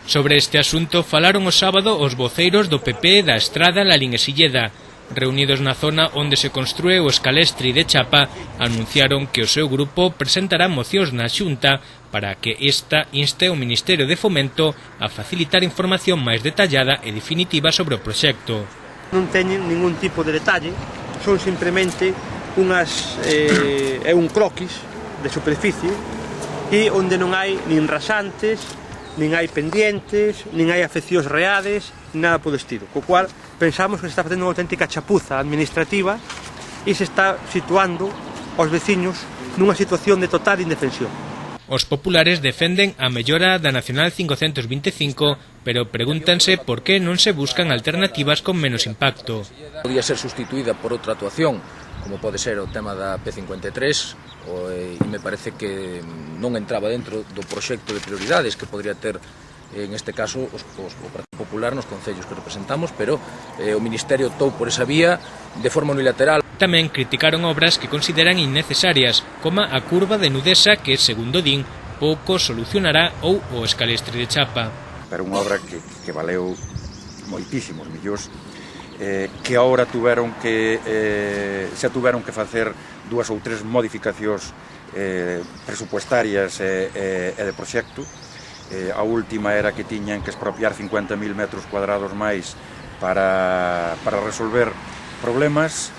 Sobre este asunto falaron o sábado os voceiros do PP da Estrada Lalín e Silleda. Reunidos na zona onde se construe o escalestre de Chapa, anunciaron que o seu grupo presentará mocións na Xunta para que esta inste ao Ministerio de Fomento a facilitar información máis detallada e definitiva sobre o proxecto. Non teñen ningún tipo de detalle, son simplemente un croquis de superficie e onde non hai nin rasantes, nin hai pendientes, nin hai afeccións reales, nada polo estilo, co cual pensamos que se está facendo unha auténtica chapuza administrativa e se está situando aos veciños nunha situación de total indefensión. Os populares defenden a mellora da Nacional 525, pero pregúntanse por que non se buscan alternativas con menos impacto. Podía ser sustituída por outra actuación, como pode ser o tema da P53, e me parece que non entraba dentro do proxecto de prioridades que podría ter, en este caso, o Partido Popular nos concellos que representamos, pero o Ministerio optou por esa vía de forma unilateral. Tamén criticaron obras que consideran innecesarias, como a curva de Nudesa que, segundo din, pouco solucionará, ou o escalestre de Chapa. Pero unha obra que valeu moitísimos millóns, que agora se tuveron que facer 2 ou 3 modificacións presupuestarias e de proxecto. A última era que tiñan que expropiar 50.000 metros cuadrados máis para resolver problemas.